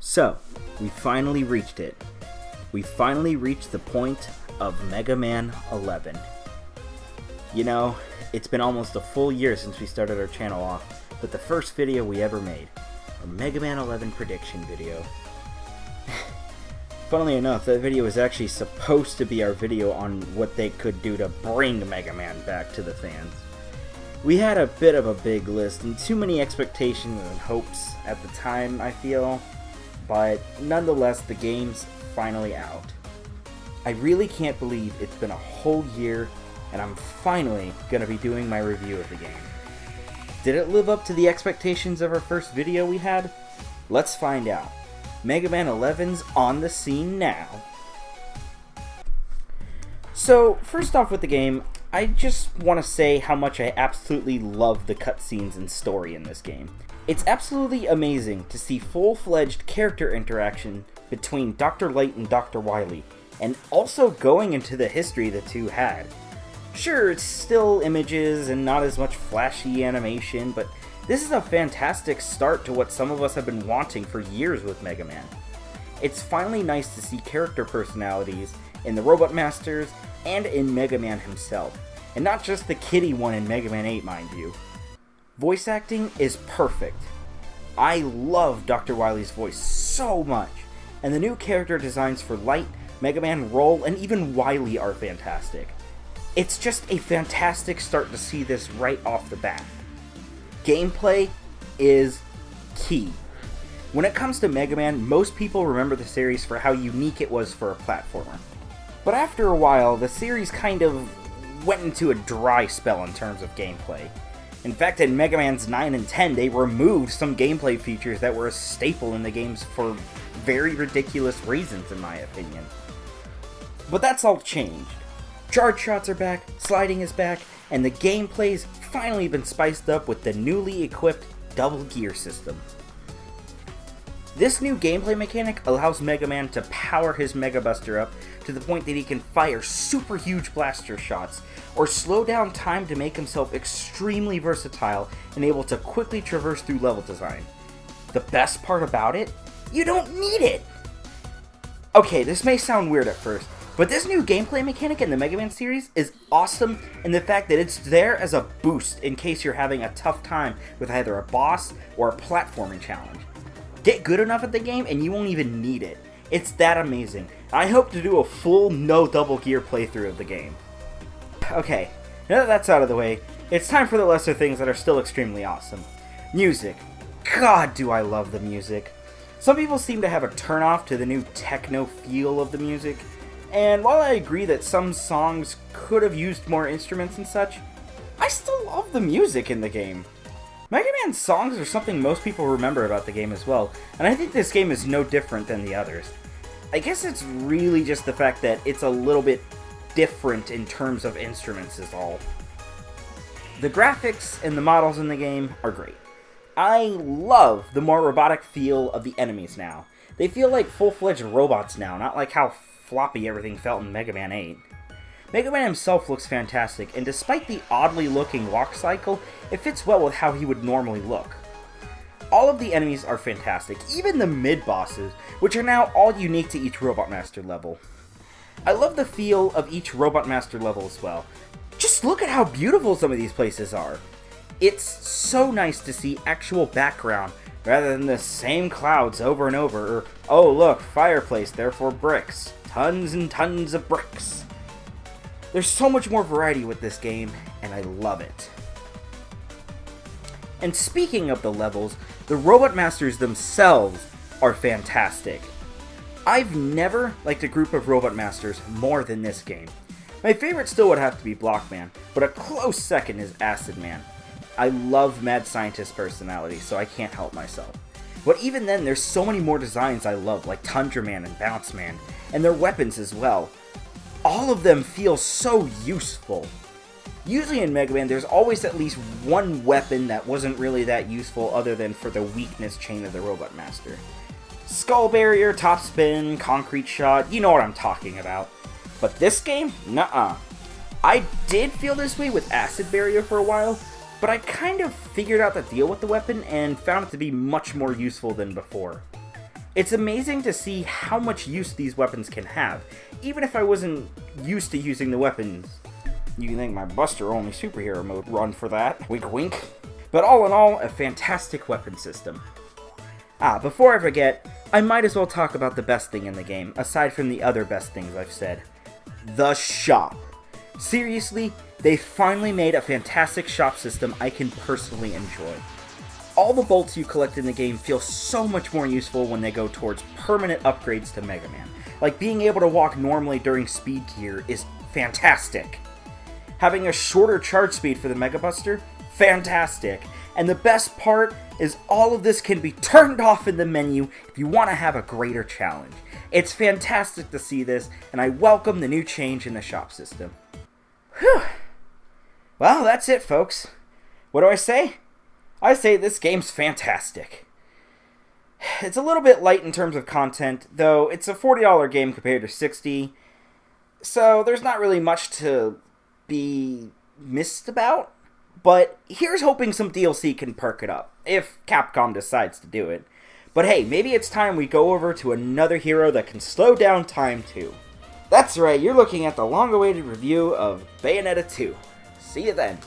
So, we finally reached it. We finally reached the point of Mega Man 11. You know, it's been almost a full year since we started our channel off with the first video we ever made, a Mega Man 11 prediction video. Funnily enough, that video was actually supposed to be our video on what they could do to bring Mega Man back to the fans. We had a bit of a big list and too many expectations and hopes at the time, I feel, but nonetheless, the game's finally out. I really can't believe it's been a whole year and I'm finally going to be doing my review of the game. Did it live up to the expectations of our first video we had? Let's find out. Mega Man 11's on the scene now. So, first off with the game, I just want to say how much I absolutely love the cutscenes and story in this game. It's absolutely amazing to see full-fledged character interaction between Dr. Light and Dr. Wily, and also going into the history the two had. Sure, it's still images and not as much flashy animation, but this is a fantastic start to what some of us have been wanting for years with Mega Man. It's finally nice to see character personalities in the Robot Masters and in Mega Man himself, and not just the kiddie one in Mega Man 8, mind you. Voice acting is perfect. I love Dr. Wily's voice so much, and the new character designs for Light, Mega Man, Roll, and even Wily are fantastic. It's just a fantastic start to see this right off the bat. Gameplay is key. When it comes to Mega Man, most people remember the series for how unique it was for a platformer. But after a while, the series kind of went into a dry spell in terms of gameplay. In fact, in Mega Man's 9 and 10, they removed some gameplay features that were a staple in the games for very ridiculous reasons, in my opinion. But that's all changed. Charge shots are back, sliding is back, and the gameplay's finally been spiced up with the newly equipped double gear system. This new gameplay mechanic allows Mega Man to power his Mega Buster up to the point that he can fire super huge blaster shots, or slow down time to make himself extremely versatile and able to quickly traverse through level design. The best part about it? You don't need it! Okay, this may sound weird at first, but this new gameplay mechanic in the Mega Man series is awesome in the fact that it's there as a boost in case you're having a tough time with either a boss or a platforming challenge. Get good enough at the game and you won't even need it. It's that amazing. I hope to do a full no double gear playthrough of the game. Okay, now that that's out of the way, it's time for the lesser things that are still extremely awesome. Music. God, do I love the music. Some people seem to have a turnoff to the new techno feel of the music, and while I agree that some songs could have used more instruments and such, I still love the music in the game. Mega Man songs are something most people remember about the game as well, and I think this game is no different than the others. I guess it's really just the fact that it's a little bit different in terms of instruments is all. The graphics and the models in the game are great. I love the more robotic feel of the enemies now. They feel like full-fledged robots now, not like how floppy everything felt in Mega Man 8. Mega Man himself looks fantastic, and despite the oddly looking walk cycle, it fits well with how he would normally look. All of the enemies are fantastic, even the mid-bosses, which are now all unique to each Robot Master level. I love the feel of each Robot Master level as well. Just look at how beautiful some of these places are. It's so nice to see actual background rather than the same clouds over and over, or, oh look, fireplace, therefore bricks. Tons and tons of bricks. There's so much more variety with this game, and I love it. And speaking of the levels, the Robot Masters themselves are fantastic. I've never liked a group of Robot Masters more than this game. My favorite still would have to be Blockman, but a close second is Acid Man. I love Mad Scientist's personality, so I can't help myself. But even then, there's so many more designs I love, like Tundra Man and Bounce Man, and their weapons as well. All of them feel so useful. Usually in Mega Man, there's always at least one weapon that wasn't really that useful other than for the weakness chain of the Robot Master. Skull Barrier, Top Spin, Concrete Shot, you know what I'm talking about. But this game? Nuh-uh. I did feel this way with Acid Barrier for a while, but I kind of figured out the deal with the weapon and found it to be much more useful than before. It's amazing to see how much use these weapons can have, even if I wasn't used to using the weapons. You can thank my Buster Only Superhero Mode run for that. Wink wink. But all in all, a fantastic weapon system. Before I forget, I might as well talk about the best thing in the game, aside from the other best things I've said. The shop. Seriously, they finally made a fantastic shop system I can personally enjoy. All the bolts you collect in the game feel so much more useful when they go towards permanent upgrades to Mega Man. Like being able to walk normally during Speed Gear is fantastic. Having a shorter charge speed for the Mega Buster, fantastic. And the best part is all of this can be turned off in the menu if you want to have a greater challenge. It's fantastic to see this, and I welcome the new change in the shop system. Whew. Well, that's it, folks. What do I say? I say this game's fantastic. It's a little bit light in terms of content, though it's a $40 game compared to $60, so there's not really much to be missed about. But here's hoping some DLC can perk it up, if Capcom decides to do it. But hey, maybe it's time we go over to another hero that can slow down time too. That's right, you're looking at the long-awaited review of Bayonetta 2. See you then.